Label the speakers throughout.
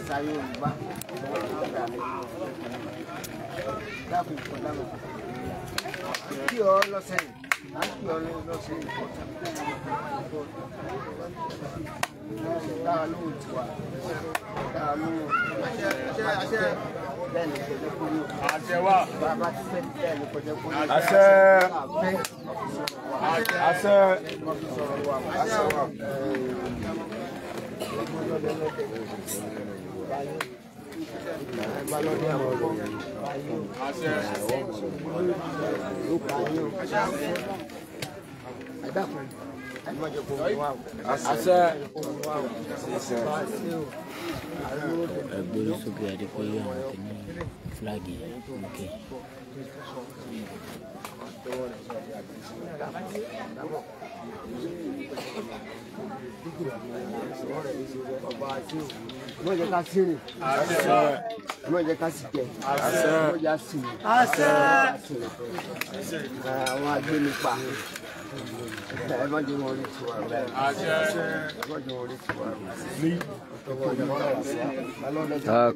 Speaker 1: àṣà Yorùbá dákun kọ dákun kí ọ lọ́sẹ̀ yìí kí ọ lọ́sẹ̀ yìí dáa lóhùn tiwa dáa lóhùn bẹ́ẹ̀ ni kò jẹ́ kó yóò àṣẹ wa bàbá ti fẹ́ bẹ́ẹ̀ ni kò jẹ́ kó yóò àṣẹ àṣẹ àṣẹ wa.
Speaker 2: Gbórí sókè Adékọ́yé àwọn kìíní fúláàgì òkè.
Speaker 1: Mo jẹ́ ká sírì. Mo jẹ́ ká sì jẹ. Mo jẹ́ sí. Àwọn agbénipa. Ẹ má jẹ́ wọn rí tiwa rẹ̀. Ẹ má jẹ́ wọn rí tiwa rẹ̀.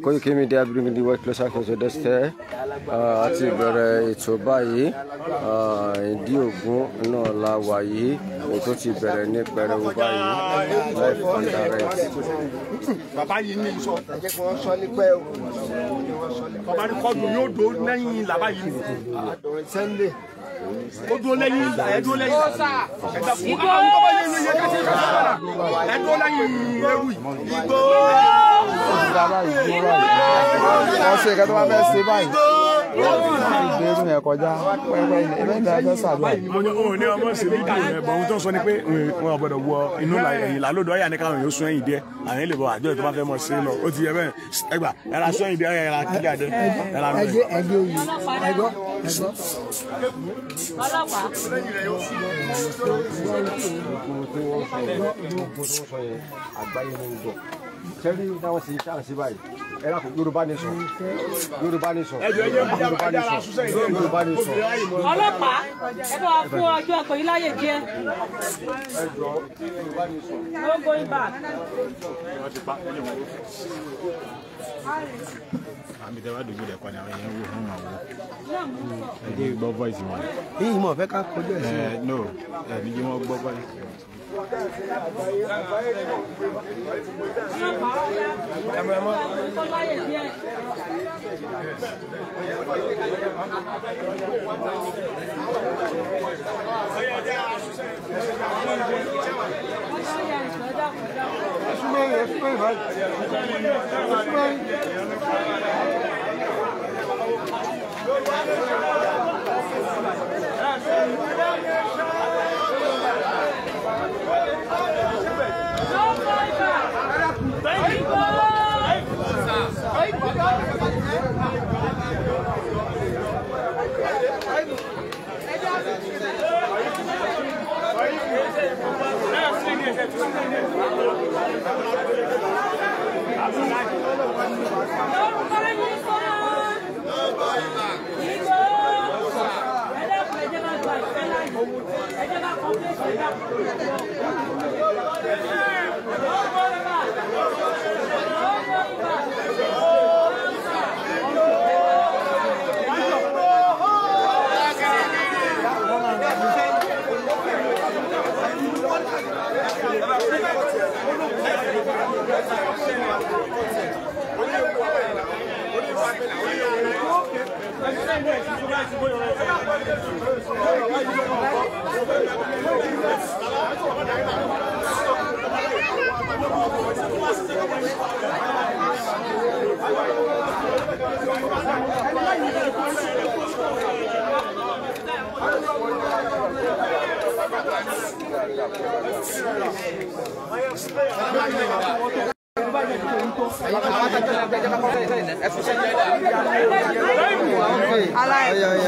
Speaker 3: Koiki Media bring the world closer to justice. Àti ìbẹ̀rẹ̀ ètò báyìí ìdí ògún náà la wà yìí ètò ti bẹ̀rẹ̀ ní pẹrẹwu báyìí live and direct.
Speaker 4: Bàbá yìí ní sọ.
Speaker 1: Ẹ jẹ́ kí wọ́n sọ ní pẹ́ o.
Speaker 4: Bàbá ní kọ́dùn yóò dó lẹ́yìn làbá yìí.
Speaker 1: Àdùnrin Sunday.
Speaker 4: Ó dó lẹ́yìn ẹ̀dó lẹ́yìn. Ẹ̀dá fún àwọn tó bá yẹ ní ẹ̀ka tí ó bá ẹ̀dó lẹ́yìn ewu yìí. Igbó.
Speaker 5: Wọ́n ṣe ìkẹ́tọ́ wọn fẹ́ ṣe báyìí. Ìgbérù yẹn kọjá pẹ́pẹ́ ilẹ̀ ìdá ẹgbẹ́ sàdúrà.
Speaker 4: Ó ní ọmọ sí fídíò yẹn bọ̀ ohun tó ń sọ ni pé wọn ò gbọdọ̀ wọ inú ẹ̀yìn lálódò ọ̀yà ní káwọn yóò sún ẹ̀yìn díẹ̀ àwọn ilé bọ̀ àjọ tó bá fẹ́ mọ̀ sí lọ ó ti yẹ bẹ́ẹ̀ ẹgbà ẹ̀ra sún ẹ̀yìn díẹ̀ ẹ̀ra kílẹ̀ àdé ẹ̀ra mẹ́rin.
Speaker 1: Ẹgbẹ́ òyìn ẹgbọ́.
Speaker 3: Sẹ́rí táwọn sì ṣáà sí báyìí ẹ̀rọ kò Yorùbá ní sọ Yorùbá ní sọ Yorùbá ní sọ.
Speaker 6: Ọlọ́pàá ẹ bá wa fún ọjọ́ ọkọ̀ yìí láyè díẹ̀.
Speaker 3: Ẹjọ́ Yorùbá ní sọ.
Speaker 6: No going back.
Speaker 7: Àmì tẹ́wàá dùgbò lẹ̀ kọ́ ni àwọn èèyàn wò fún àwọn ẹ̀dí gbọ́ voice wọn.
Speaker 1: Bí ìmọ̀ fẹ́ ká kojú ẹ̀ sí.
Speaker 7: No ẹ̀mí jí wọ́n gbọ́ voice.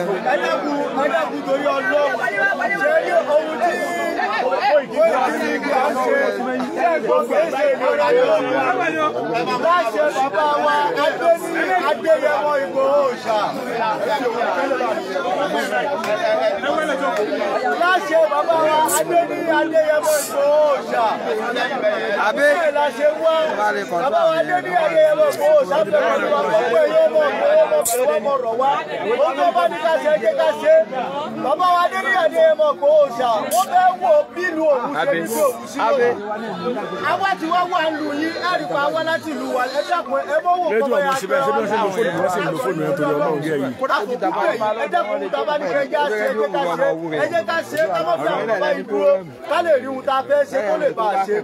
Speaker 4: Ẹ̀dẹ́kun torí Ọlọ́run ṣe rí ohun tí
Speaker 1: láṣẹ bàbá wa Adéyẹmọ Ìgbòho Òòṣà. Láṣẹ bàbá wa Adéyẹmọ Ìgbòho Òòṣà. Bẹ́ẹ̀ la ṣe wá bàbá wa Adéyẹmọ Ìgbòho Òòṣà bẹ̀rẹ̀ ní wọn kọ́ pé yé mọ̀ rọ̀ wá. Ó tó bá ní ká ṣe jẹ́ ká ṣe. Bàbá wa Adéyẹmọ Ìgbòho Òòṣà wọ́n fẹ́ wo bílù òun ṣe ní bí òun sí lónìí. Àwa tí wọ́n wà ń lu yín ẹ̀rì pa wá láti lu wa ẹ dákun ẹ mọ̀ wò kọ́ bẹ́ẹ̀ àgbẹ̀ ọ̀rọ̀ ẹ dákun tàbá ní kẹ́ já ṣe ẹ jẹ́ ká ṣe ká mọ̀ fẹ́ àwọn bàbá yìí dúró ká lè rí ohun tá a fẹ́ ṣe kó lè bá a ṣe.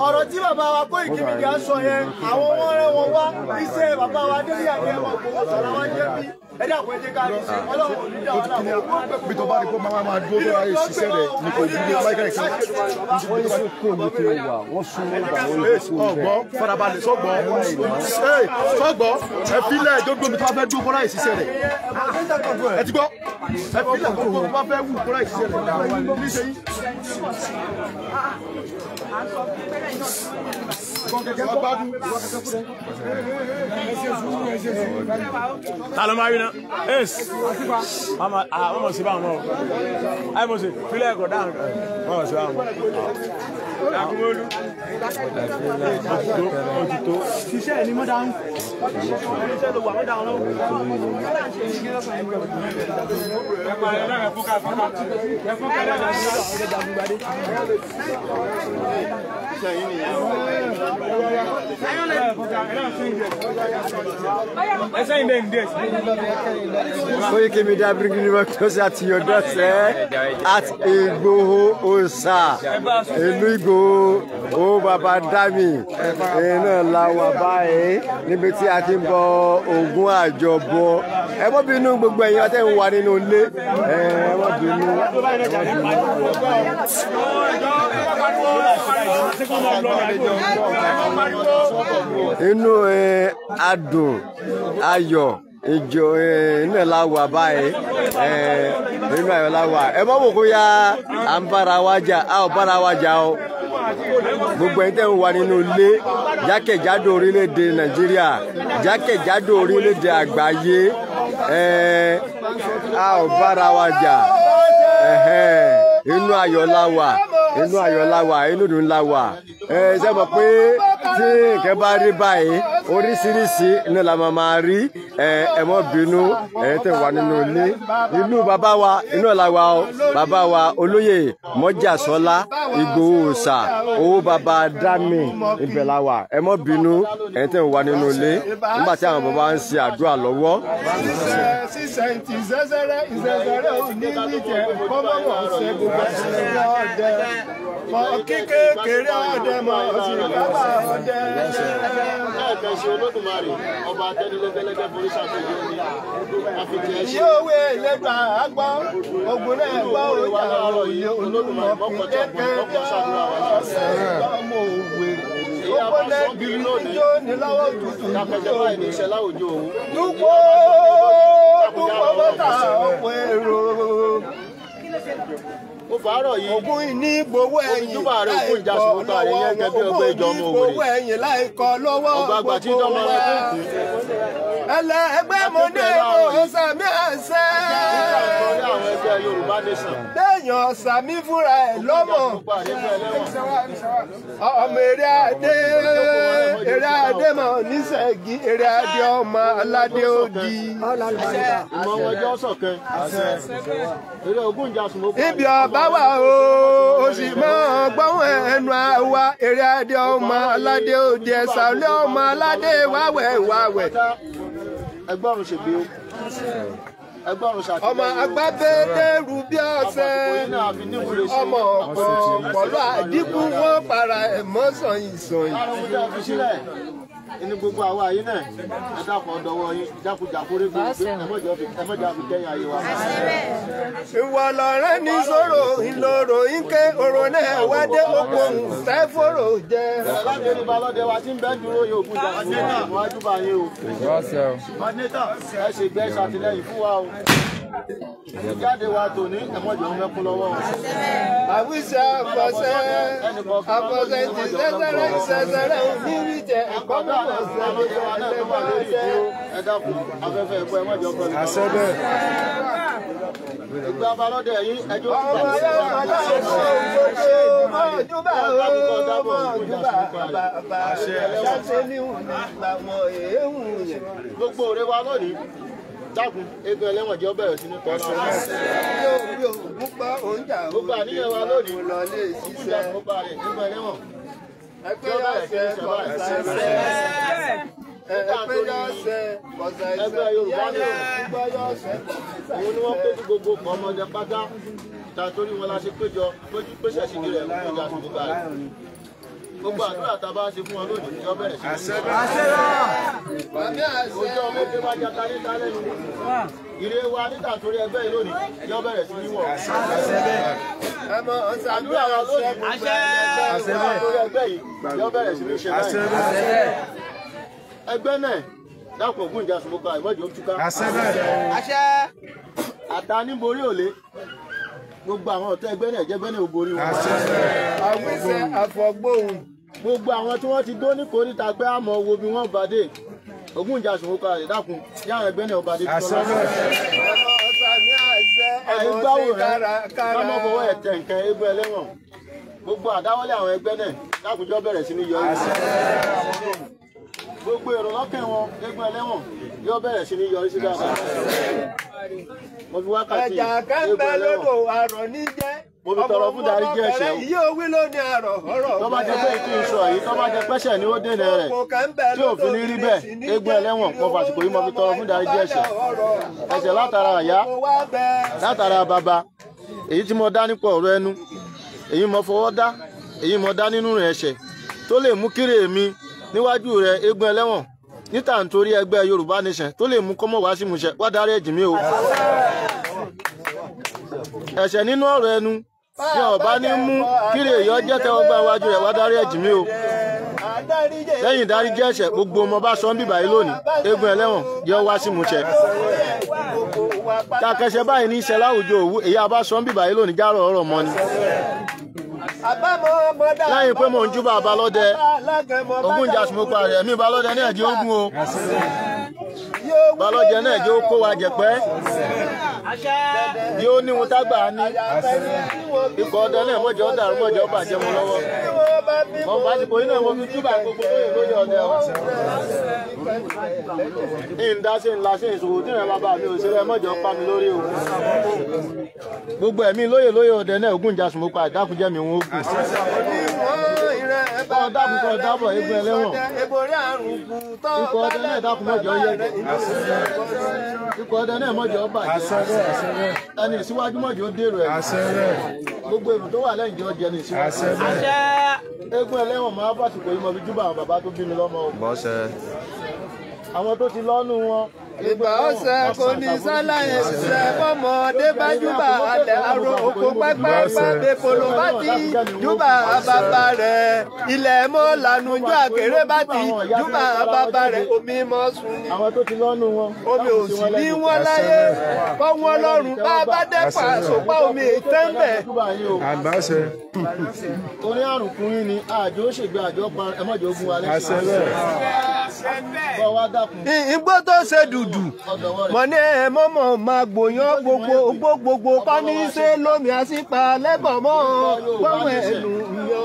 Speaker 1: Ọ̀rọ̀ tí bàbá wa Koiki Media sọ yẹn àwọn wọn rẹ́ wọn wá iṣẹ́ bàbá wa Adéyẹmọ Ìgbòho sọ̀rọ̀ wọn jẹ́ bí ẹ dákun ẹ jẹ́ ká rí sí Ọlọ́run ò ní dá wọn láwọn.
Speaker 4: bí tó bá ní kó máa dúró tó ráyè ṣiṣẹ́ rẹ̀ ní kò ní báyìí kan ọgbọ́n farabalẹ̀ sọ́gbọ́n ẹ filẹ̀ gbogbo mi tó bá fẹ́ dúró kó ráyè ṣiṣẹ́ rẹ̀ ẹ ti gbọ́ ẹ filẹ̀ gbogbo mi tó bá fẹ́ wù kó ráyè ṣiṣẹ́ rẹ̀ ní ṣe yín.
Speaker 7: Ta ló máa rí náà? Wọ́n mọ̀ sí báwọn náà. Ayé mo ṣe fílẹ̀ ẹ̀kọ́ dáhùn. Wọ́n mọ̀ sí báwọn náà. Akumolu. Òtítọ́. Ṣiṣẹ́ ẹ̀ ni mo dáhùn. Ṣiṣẹ́ ló wà mo dáhùn náà.
Speaker 3: Koiki Media bringing you closer at your doorstep at Ìgbòho Òòṣà. Ìlú Ìgbòho ó bàbá Dami iná la wà báyìí níbi tí a ti ń bọ Ògún àjọbọ. Ẹ má bínú gbogbo ẹ̀yin ọtẹ ń wà nínú ilé. Ẹ má bínú. Inú adùn ayọ̀ ìjọ iná la wà báyìí nínú ayọ̀ la wà. Ẹ má wò kó ya à ń bára wa jà a ò bára wa jà o. Gbogbo ẹni tẹ́ ń wà nínú ilé jákèjádò orílẹ̀-èdè Nàìjíríà jákèjádò orílẹ̀-èdè àgbáyé a ò bára wa jà inú ayọ̀ la wà inú ayọ̀ la wà inú dùn la wà ṣe mọ̀ pé tí nǹkan bá rí báyìí oríṣiríṣi ní la máa rí ẹ má bínú ẹ̀yin tẹ́ wà nínú ilé inú bàbá wa inú la wà o bàbá wa olóyè Mọ́jàsọ́lá Ìgbòho Òòṣà owó bàbá Dami ibẹ̀ la wà ẹ má bínú ẹ̀yin tẹ́ wà nínú ilé nígbà tí àwọn bàbá ń ṣe àdúrà lọ́wọ́.
Speaker 1: Kékeré ọdẹ mọ sí bàbá ọdẹ.
Speaker 8: Ẹ̀ẹ́dẹ̀ṣẹ̀ Olódùmarè ọba Adẹ́nilẹ́gẹ́lẹ́gẹ́ borí ṣàfihàn ní àfihàn ẹ̀ṣẹ̀.
Speaker 1: Yóò lẹ́gbà àgbọ̀ ogun náà gbọ́ òjà òye Olódùmarè kékeré ọmọ òwe. Ó lẹ́ gírí tó ní lọ́wọ́ tútù.
Speaker 8: Lápẹ̀jọba ìníṣẹ́ láwùjọ òun.
Speaker 1: Dúpọ̀ bọ́tà ọ̀pọ̀ èrò.
Speaker 8: Ó fàárọ̀ yìí.
Speaker 1: Ògún ìní gbowó ẹ̀yìn
Speaker 8: láìkọ́
Speaker 1: láìkọ́ lọ́wọ́
Speaker 8: ọgbàgbà tí ìjọba rẹ̀ kò kú.
Speaker 1: Ẹlẹ́gbẹ́ mo ní ọ̀sán mi àṣẹ.
Speaker 8: Àwọn ẹgbẹ́ Yorùbá Nation.
Speaker 1: Téèyàn ọ̀sán mi fúnra ẹ̀ lọ́mọ. Ọmọ eré adé mọ̀ níṣẹ́gi eré adé ọmọ aládé òdì.
Speaker 8: Ìmọ̀ wọn jẹ́ ọ̀sọ̀kẹ́. Eré Ògún Ìjàsùn ló kọ́.
Speaker 1: Ibi ọba wà o sì máa gbọ́wọ́ ẹnu àwa eré adé ọmọ aládé òdì ẹ̀sà olé ọmọ aládé wáwẹ̀.
Speaker 8: Ẹgbọ́rún ṣègbè o. Ẹgbọ́rún ṣàtìlẹ́yìn.
Speaker 1: Ọmọ agbábẹ́dẹ́rù bí ọ̀sẹ̀. Ọmọ ọ̀pọ̀lọ́ àdínkù wọn para ẹ̀mọ́ sọ̀yìn.
Speaker 8: Inú gbogbo àwa yìí náà ẹ dákun ọ̀dọ́wọ́ yín jákujàku rí gbogbo ẹmọ́jà fi kẹ́yìn ayé wa.
Speaker 1: Ìwọ lọ̀rẹ́ ní sọ̀rọ̀ ìlòrò ńké òrò náà wádé oko fẹ́ fòrò jẹ.
Speaker 8: Láti ẹni bá lọ́dẹ wa tí ń bẹ́ dúró yóò kú jà fún ìwájú bá yín o. Ẹ ṣègbè ṣàtìlẹ́yìn fún wa o. ìjáde wa tòní ẹ̀mọ́jọ́ ń mẹ́kún lọ́wọ́.
Speaker 1: àwíṣẹ́ àfọ̀ṣẹ́ ti sẹ́sẹ̀rẹ̀ òníwí jẹ ẹ̀kọ́
Speaker 8: Ọ̀dọ́ àná fún wa lójú wa náà tó wà lórí ìdúró. Ẹ dákun afẹ́fẹ́ ẹ̀kọ́ ẹ̀mọ́jọ́ kan ní.
Speaker 5: àṣẹ bẹ́ẹ̀.
Speaker 8: Ìgbà balọ́dẹ yìí ẹjọ́
Speaker 1: ọmọ yẹn ọmọdé ọmọ ojúbà bàbá ṣàṣẹ níhùn nígbà wọn èéhùn yẹn.
Speaker 8: gbogbo òre wa lónìí dákun egun ẹlẹ́wọ̀n jẹ́ ó bẹ̀rẹ̀ sí ní tọ́lá.
Speaker 1: yóò gúnpá oúnjẹ
Speaker 8: Gbogbo àníyàn wa lónìí
Speaker 1: lọ lè ṣiṣẹ́.
Speaker 8: gbogbo àrẹ egun ẹlẹ́wọ̀n
Speaker 1: ẹgbẹ́ ọ̀sẹ̀ kọ̀ọ̀sẹ̀ ẹgbẹ́ ọ̀sẹ̀ kọ̀ọ̀sẹ̀
Speaker 8: ẹgbẹ́ Yorùbá ní
Speaker 1: ẹgbẹ́ ọ̀sẹ̀
Speaker 8: òun ni wọ́n pé kí gbogbo kan ọmọdé pátá ta torí wọn la ṣe péjọ pèsè síbi rẹ̀ fún ìjà tó gbogbo rẹ̀. Gbogbo àdúrà tá a bá ṣe fún wọn lónìí yóò bẹ̀rẹ̀ sí ní. Ojú ọmọ èdè máa jata níta lẹ́nu. Ire wa níta torí ẹgbẹ́ yìí lónìí yóò bẹ̀rẹ̀ sí ní wọ̀. Àdúrà wa lónìí torí ẹgbẹ́ yìí yóò bẹ̀rẹ̀ sí ní ṣe báyìí. Ẹgbẹ́ náà dákun ògùn ìjà sùnmọ́ká ìmọ̀jọ́ túká. Àta ní borí òlé. Gbogbo àwọn ọ̀tọ́ ẹgbẹ́ náà jẹ́gbẹ́ náà ò borí wọn.
Speaker 1: àwíṣẹ́ àfọ̀gbóhùn.
Speaker 8: Gbogbo àwọn tí wọ́n ti dó ní koríta pé àmọ́ wo bí wọ́n bàdé ògùn ìjà sùnmọ́ká rẹ̀ dákun yáwọn ẹgbẹ́ náà ò bàdé tó lọ́wọ́. Àìgbáwò rẹ̀ ká má fọwọ́ ẹ̀ tẹ̀ nǹkan egbò ẹlẹ́wọ̀n. Gbogbo àdáwọ́lé àwọn ẹgbẹ́ náà dákunjọ́ bẹ̀rẹ̀ sí ní yọrí. Gbogbo èrò lọ́kàn wọn egbò ẹlẹ́wọ̀n yóò bẹ̀rẹ̀ sí ní yọrí sí dáadáa. Mo fi wákàtí
Speaker 1: ẹja
Speaker 8: egbò
Speaker 1: kẹ́ńbẹ́ lódò
Speaker 8: ẹlẹ́wọ̀n.
Speaker 1: àrọ̀ ní jẹ́.
Speaker 8: Mo fi tọrọ fún darí jẹ́ ẹ̀ṣẹ̀ o.
Speaker 1: Iye owí ló ní àrọ̀ ọ̀rọ̀.
Speaker 8: Tó bá jẹ́ pé kí n sọ yìí, tó bá jẹ́ pẹ́ṣẹ̀ ni ó dènà rẹ̀. Tí òfin ní rí bẹ́ẹ̀, egbò ẹlẹ́wọ̀n kan fàsìkò yìí mo fi tọrọ fún darí jẹ́ ẹ̀ṣẹ̀. Ẹ̀ṣẹ̀ látara àyá, látara bàbá, èyí tí mo dá nípa ọ̀rọ̀ ẹnu, èyí mo fọwọ́ dá, èyí mo dá nínú rẹ̀ ẹ̀ṣẹ̀ tó lè mú kírè mi níwájú rẹ̀ egbò ẹlẹ́wọ̀n níta nítorí ẹgbẹ́ Yorùbá Nation tó lè mú kọ́mọ̀ wá sí ìmúṣẹ wá dárí ẹ̀jì mi o. Ẹ̀ṣẹ̀ nínú ọ̀rọ̀ ẹnu tí ọba ní mú kírè èyí jẹ́ tẹ́wọ́ gbá iwájú rẹ̀ wá dárí ẹ̀jì mi o. Lẹ́yìn ìdáríjì ẹ̀ṣẹ̀ gbogbo ọmọ bá sọ ń bíbá yìí lónìí egbò ẹlẹ́wọ̀n jẹ́ wá sí ìmúṣẹ. Kàkẹ́ṣẹ̀ báyìí ní ìṣẹ́ láwùjọ òwú èyí a bá sọ ń bíbá yìí lónìí járọ̀ ọ̀rọ̀ mọ́ ni. Lẹ́yìn pé mò ń júbà Balọ́dẹ Ògún ìjà sùnmọ́pá rẹ̀ mí Balọ́dẹ náà jẹ́ ogun o. Balọ́dẹ náà jẹ́ ó kó wa jẹ̀pẹ́ yóò ní ohun tágbà ní ikọ̀ ọdẹ náà mọ̀jọ́ dàrú mọ̀jọ́ bàjẹ́ wọn lọ́wọ́. Wọ́n bá ti kò ní náà wọ́n fi júbà gbogbo lóye ọdẹ o. Ìǹda sí ńlá sí ìṣòwò tí ìrìn bàbá mi ò ṣeré mọ̀jọ́ pa mi lórí o. Gbogbo ẹ̀mí lóye ọdẹ náà Ògún ìjà sùnmọ́pá ìdákùnjẹ́ mi wọn ó gùn. Kọ́ dákun kọ́ dábọ̀ egbò ẹlẹ́wọ̀n. Ikọ̀ ọdẹ náà dákun mọ̀jọ́ yẹ. Ikọ̀ ọdẹ náà mọ̀jọ́ bàjẹ́. Ẹni ìsíwájú mọ̀jọ́ dèrò ẹ̀. Gbogbo èrò tó wà lẹ́yìn jọ jẹ ní ìsíwájú. Egbò ẹlẹ́wọ̀n máa bá sùkò yìí mọ̀ fi júbà àwọn bàbá tó bí mi lọ́mọ o. Àwọn tó ti lọ́nu wọn.
Speaker 1: Ìgbà ọ̀sẹ̀ kò ní sálàyé ṣiṣẹ́ fọ́mọdé bá júbà alẹ́ àrò oko pápápá bẹ́pọ̀lọ́ bá ti júbà bàbá rẹ̀. Ilẹ̀ mọ́ lànújọ́ àkèrè bá ti júbà bàbá rẹ̀. Omi mọ́ sùn.
Speaker 8: Àwọn tó ti lọ́nu wọn.
Speaker 1: Omi ò sì ní wọ́n láyé. Kọ́ wọn lọ́rùn bá bá dẹ́pà àsopá omi tẹ́ńbẹ̀.
Speaker 5: Àgbàṣe.
Speaker 8: Orí àrùn kùnrin ni àjò ó ṣègbè àjọ pa ẹmọ́jọ ogun wa lẹ́sìn. Bọ́ wá dákun.
Speaker 1: Igbó tó ṣe dùdù. Mọ̀ ní ẹ̀ mọ́mọ́ máa gbòyàn gbogbo kọ́ ní ṣe lómi àṣìpa lẹ́bọ̀ mọ́ gbọ́mọ̀ ẹ̀lú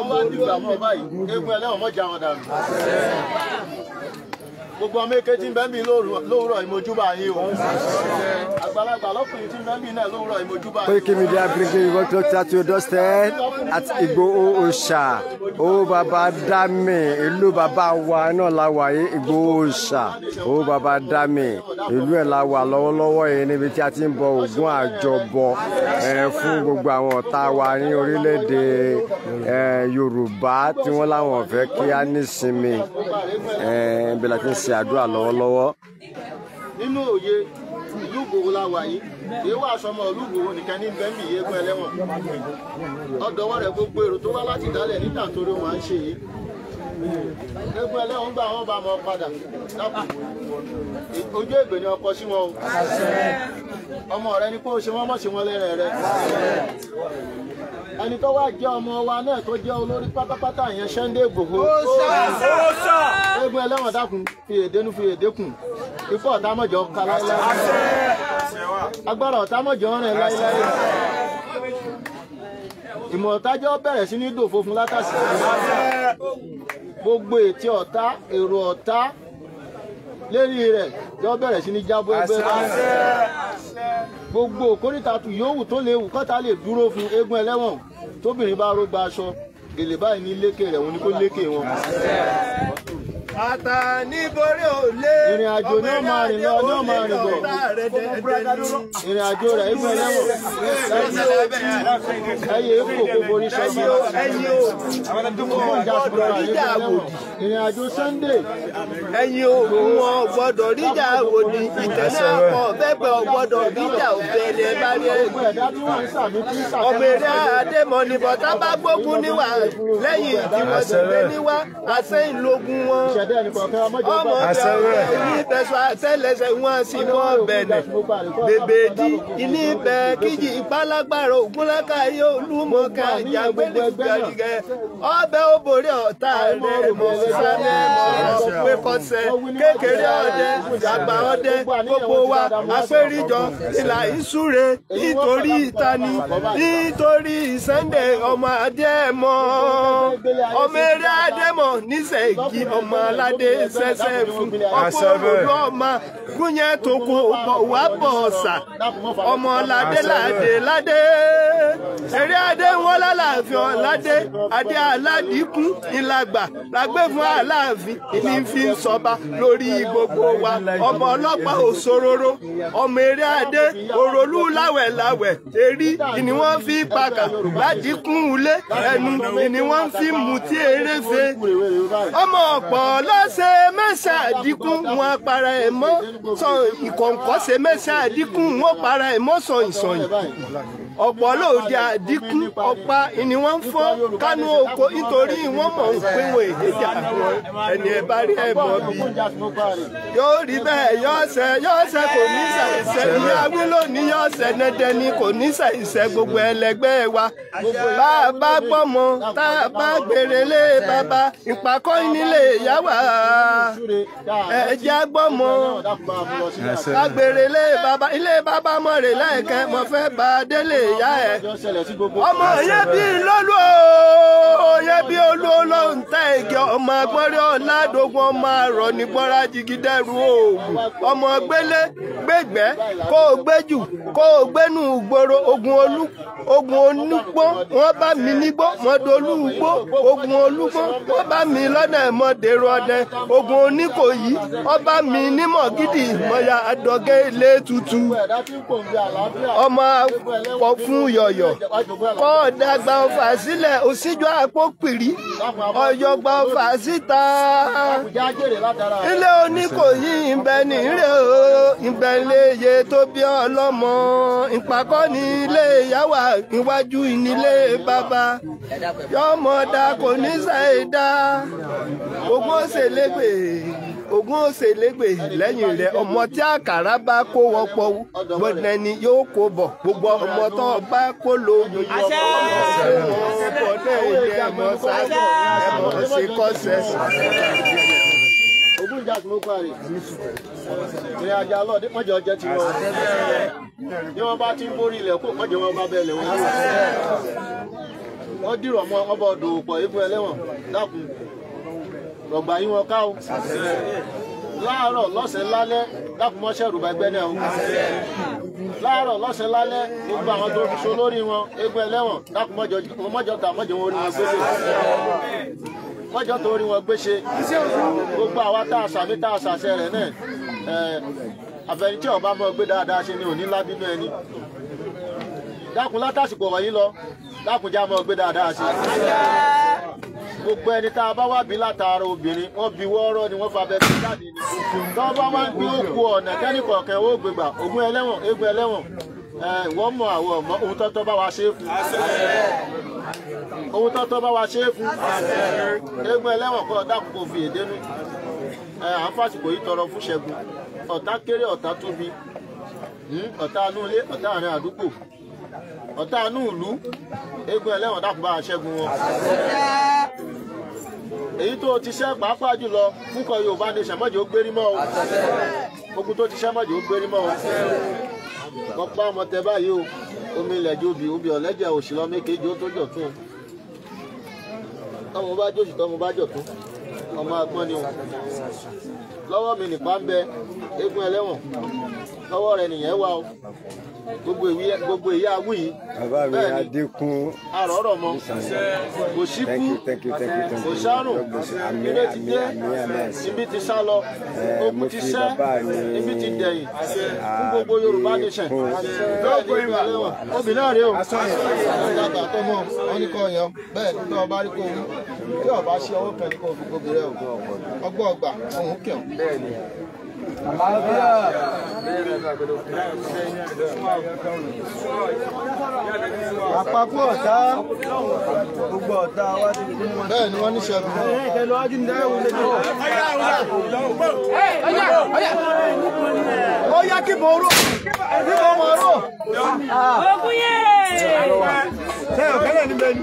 Speaker 8: Ọmọ dìgbà mọ́ báyìí, egun ẹlẹ́wọ̀n mọ́jà wọn dànù. Gbogbo ọmọ èké tí ń bẹ́ ń bí lówùrọ̀ ìmojúbà yín o. Àgbàlagbà lọ́kùnrin tí ń bẹ́ ń bí náà lówùrọ̀ ìmojúbà yín.
Speaker 3: Koiki Media bringing you to at your doorstep at Igboho Òòṣà. Ó bàbá Dami, ìlú bàbá wa náà la wà yìí Igboho Òòṣà. Ó bàbá Dami, ìlú ẹ̀ la wà lọ́wọ́lọ́wọ́ yìí níbi tí a ti ń bọ Ògún àjọbọ fún gbogbo àwọn ọ̀tá wa ní orílẹ̀-èdè Yorùbá tí wọ́n láwọn fẹ́ kí á nísinmi. Bí la ti ń ṣe àdúrà lọ́wọ́lọ́wọ́.
Speaker 8: Nínú òye ìlú Ìgbòho la wà yìí, èyí wà sọmọ ìlú Ìgbòho nìkan ní bẹ́ẹ̀mì eégún ẹlẹ́wọ̀n. Ọ̀dọ̀wọ́ rẹ̀ gbogbo èrò tó wá láti dálẹ̀ níta torí wọn à ń ṣe yìí. Eégún ẹlẹ́wọ̀n gbà wọ́n bá mọ padà. Ojú ègbè ni ọkọ sí wọn o. ọmọ rẹ ni kó o ṣe wọ́n mọ̀ ṣe wọ́n lẹ́rẹ̀ rẹ. ẹni tó wá jẹ́ ọmọ wa náà tó jẹ́ olórí pátápátá yẹn Sunday Igboho. eégún ẹlẹ́wọ̀n dákun fi èdénú fi èdékùn ikú ọ̀tá mọ̀jọ ká láíláí. agbára ọ̀tá mọ̀jọ rìn láíláí. ìmọ̀ ọ̀tájọ́ bẹ̀rẹ̀ sí ní dòfo fún látàsí. gbogbo ètí ọ̀tá èrò ọ̀tá lérí rẹ̀ yọ bẹ̀rẹ̀ sí ní jábọ́ ẹgbẹ́ náà. gbogbo òkúrìtà tù yòówù tó léwu kọ́ta lè dúró fún eégún ẹlẹ́wọ̀n tóbìnrin bá ró gba aṣọ gèlè báyìí ní lékè rẹ̀ òun ni kó lékè wọn.
Speaker 1: Ata níborí òlé.
Speaker 8: Ìrìn àjò ní ó máa rìn lọ ní ó máa rìn bọ̀. Ìrìn àjò rẹ̀ ẹgbẹ́ ẹlẹ́wọ̀n. Ẹyẹ èkó kò borí ṣẹ́gun. Ìrìn àjò Sunday.
Speaker 1: Ẹyin òògùn wọn gbọ́dọ̀ ríjà àwòdì ìtẹ̀lé ọkọ̀ bẹ́gbẹ̀ ọgbọ́dọ̀ ríjà òfẹ́lẹ̀ bá rí ẹgbẹ́. Ọmọ eré Adémọ̀ ni bọ̀tá bá gbógun níwà lẹ́yìn tí wọ́n ti gbé níwá àsẹ́yìn lógún wọn. Ọmọ bẹ̀rẹ̀ ní ìbẹ̀sọ̀ àtẹ́lẹsẹ̀ wọn sì mọ́ bẹ̀nẹ̀. Bèbèdí ilé ibẹ̀ kíjì ìpálágbára ògúnlákà yóò lúmọ̀ọ́ká ìjàgbélé ọbẹ̀ òbòrí ọ̀tá rẹ̀ mọ̀ sálẹ̀ mọ̀ pé kọsẹ̀ kékeré ọdẹ àgbà ọdẹ gbogbo wa apẹ́ríjọ ìlà ìsúre nítorí ìtani nítorí Sunday ọmọ Adémọ̀ ọmọ eré Adémọ̀ níṣẹ́gi ọmọ aládé ṣẹṣẹ fún ọkọ̀ òdòdó ọmọ gúnyẹ́ tó kó wà bọ̀ ọ̀sà ọmọ ládé ládé ládé eré adé wọn lálàáfíà ládé adé aládìkún ìlàgbà lágbé fún Aláàfin ìní fi ń sọba lórí gbogbo wa ọmọ ọlọ́pàá òṣòroro ọmọ eré adé òròlú láwẹ̀láwẹ̀ èrí ìní wọ́n fi pàkà ládìkún ulé ẹnu ìní wọ́n fi mutí eréfe ọmọ ọ̀pọ̀ lọ́sẹ̀ mẹ́sà àdínkù wọn para ẹ̀ mọ́ sọ ìkọ̀ǹkọ̀ mẹ́sà àdínkù wọn para ẹ̀ mọ́ sọ̀yìn sọ̀yìn ọ̀pọ̀ lòdì àdínkù ọ̀pá ìní wọ́n ń fọ́ kánú oko nítorí wọ́n mọ̀ ń pín wọn èdèjà àwọn ẹni ẹ bá rí ẹ mọ̀ bí. yóò rí bẹ́ẹ̀ yọ̀ọ̀sẹ̀ kò ní ṣàìṣẹ́ ní awí lónìí yọ̀ọ̀sẹ̀ nẹ́dẹ́ ni kò ní ṣàìṣẹ́ gbogbo ẹlẹgbẹ́ wa. bá a bá gbọ́mọ tá a bá gbèrè lé bàbá ìpàkọ́ nílé ìyá wa ẹ̀jẹ̀ gbọ́mọ ká gbèrè lé bàbá ilé bàbá mọ̀ rè lẹ́ẹ̀kẹ́ mọ̀ fẹ́ bá a délé ìyá ẹ̀ ọmọ yẹn bí lọ́lú o yẹn bí olú olóhùn tẹ igi ọmọ agbọ́nrẹ́ ọ̀làdógún ọmọ àrọ̀ ní gbọ́ra jigidẹ́rù oògùn ọmọ gbélé gbégbẹ́ kó o gbéjù kó o gbénú gbòòrò ogun olúgbó wọ́n bá mi nígbó mọ́dọ̀lú gbó ogun olúgbó wọ́n bá mi lọ́nà ẹ̀mọ́dẹ̀rọ ọdẹ ogun Oníkòyí ọba mi nímọ̀ gidi mọ̀yà àdọ̀gẹ́ ilé tutù ọmọ pọ̀ fún yọ̀yọ̀ kọ́ ọ̀dàgbà ọ̀fà sílẹ̀ òsíjọ àpò pìrí ọ̀yọ̀gbà ọ̀fà síta ilé Oníkòyí ìbẹ̀ nìrè o ìbẹ̀ ilé iye tó bí ọlọ́mọ ìpàkọ́ ní ilé ìyàwó iwájú ìnílé bàbá yọmọdà kò ní ṣàìdá ogún òṣèlégbè lẹ́yìn rẹ̀ ọmọ tí àkàrà bá kó wọ́pọ̀ gbọ́dọ̀ ni yóò kó bọ̀ gbogbo ọmọ tó bá kó lóògùn yọ ọmọ náà ilé ẹ̀mọ́ sáájú ẹ̀mọ́ ṣe kọ́sẹ̀.
Speaker 8: ogún ìjà tó mú parí ìrìn àjò alọ́ọ̀dẹ mọ́jọ jẹ́ ti wọ́n bí wọ́n bá ti ń borí ilẹ̀ kó mọ́jọ wọn bá bẹ̀rẹ̀ wọn wọ́n dìrọ̀ mọ́ ọmọ ọdún òpó eégún ẹlẹ́wọ̀n dákun rọ̀gbà yín wọn ká o láàárọ̀ lọ́sẹ̀ lálẹ́ dákun mọ́ ṣẹ̀rù bá ẹgbẹ́ náà o láàárọ̀ lọ́sẹ̀ lálẹ́ gbogbo àwọn tó fi so lórí wọn eégún ẹlẹ́wọ̀n dákun mọ́jọ ta mọ́jọ wọn orí wọn gbéṣe mọ́jọ tó orí wọn gbéṣe gbogbo àwa tá a sàmì tá a sàṣẹ rẹ̀ náà àfẹni tí ọba mọ gbé dáadáa ṣe ni òní lábínú ẹni dákun látàsìkò wọ̀nyí lọ dákun já mọ gbé dáadáa ṣe gbogbo ẹni tá a bá wá bí látara obìnrin wọn bí wọ́ọ́rọ́ ni wọ́n fa abẹ́ fi jáde ni tí wọ́n bá wá ń gbé òkú ọ̀nà kẹ́nìkọ̀ọ̀kan ó gbégbà ogún ẹlẹ́wọ̀n eégún ẹlẹ́wọ̀n wọ́n mọ àwọn ọmọ ohun tọ́tọ́ bá wa ṣe é fún ohun tọ́tọ́ bá wa ṣe é fún eégún ẹlẹ́wọ̀n kọ́ dákun kò fi èdè nù à ń fàsìkò yìí tọrọ fún Ṣẹ́gun ọ̀tá kéré ọ̀tá tóbi ọ̀tá inú ilé ọ̀tá àárín àdúgbò ọ̀tá inú ìlú eégún ẹlẹ́wọ̀n dákun bá aṣẹ́gun wọn. èyí tó ti ṣẹ́ pàápàá jùlọ fúnkọ Yorùbá nation mọ́jọ́ ó gbérí mọ́ o ogun tó ti ṣẹ́ mọ́jọ́ ó gbérí mọ́ o kọ́pá ọmọ tẹ báyìí o omi ilẹ̀ jóbi obì ọ̀lẹ́jẹ̀ òṣìlọ́ mékèèjì ó tó jọ̀ tún tọ́mọ bá jòṣì tọ́mọ bá jọ̀ tún ọmọ agbọ́n ni o lọ́wọ́ mi nìpa ń bẹ eégún ẹlẹ́wọ̀n lọ́wọ́ rẹ̀ nìyẹn wà o gbogbo èyí awú yìí bẹ́ẹ̀ ni àrọ́rọ̀ mọ́ kò síkú kò sárùn ilé ti dé ibi ti sá lọ ogun ti sẹ́ ibi ti dẹ̀yìn fún gbogbo Yorùbá nation bẹ́ẹ̀ ni eégún ẹlẹ́wọ̀n obì náà rí o ọ̀dàgbà tó mọ̀ wọ́n ní kọ́ yan bẹ́ẹ̀ ni tó ọba rí kó wú tí ọba ṣe ọwọ́ kan ní kó fi gbogbo rẹ̀ ọgbọ́n ọgbà òun kẹ̀
Speaker 1: àpapọ̀ ọ̀tá gbogbo ọ̀tá wa ti kú.
Speaker 8: bẹ́ẹ̀ ni wọ́n ní ṣẹ́gun.
Speaker 1: ó yá kí mo rò kí mo mọ̀ rò.
Speaker 6: ogun yé.
Speaker 1: ṣé ọ̀kẹ́lẹ̀ ní bẹ́ẹ̀ ni.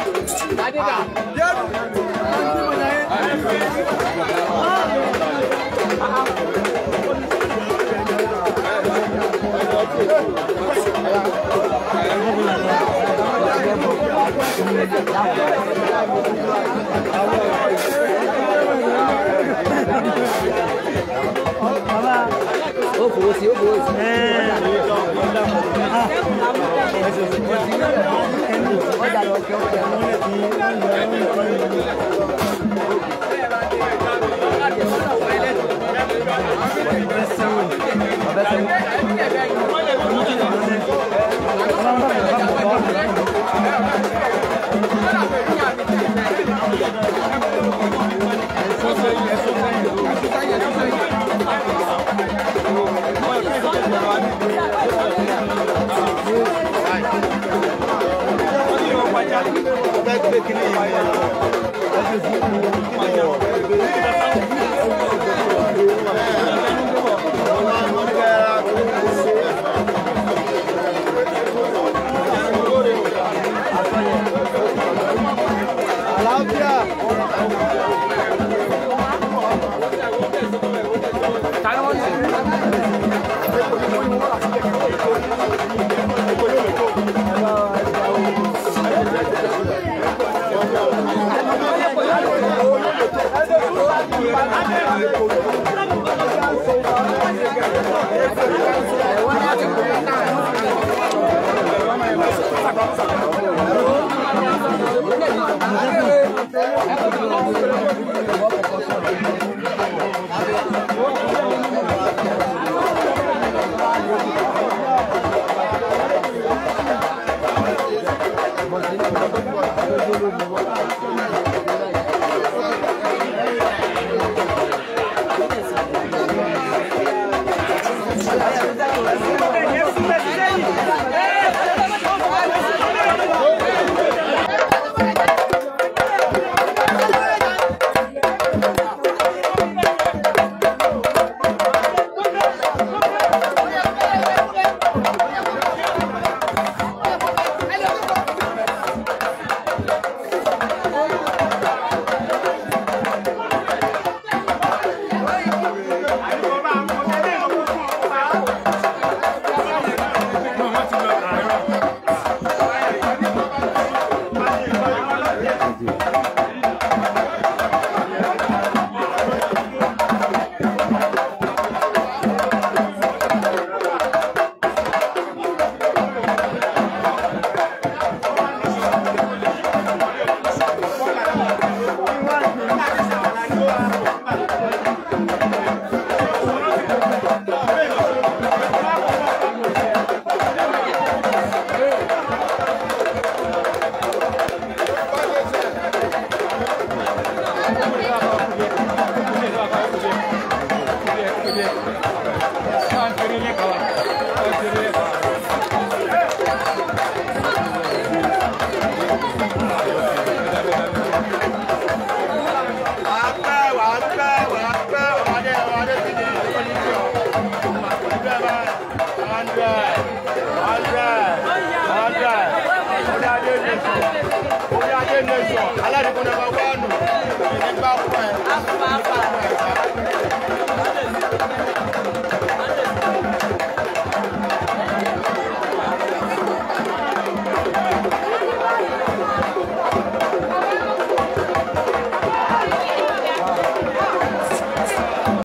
Speaker 1: nation. Orí Adé nation. Aládìkún nàbà wánù. Ìdí bá pọ̀ ẹ̀.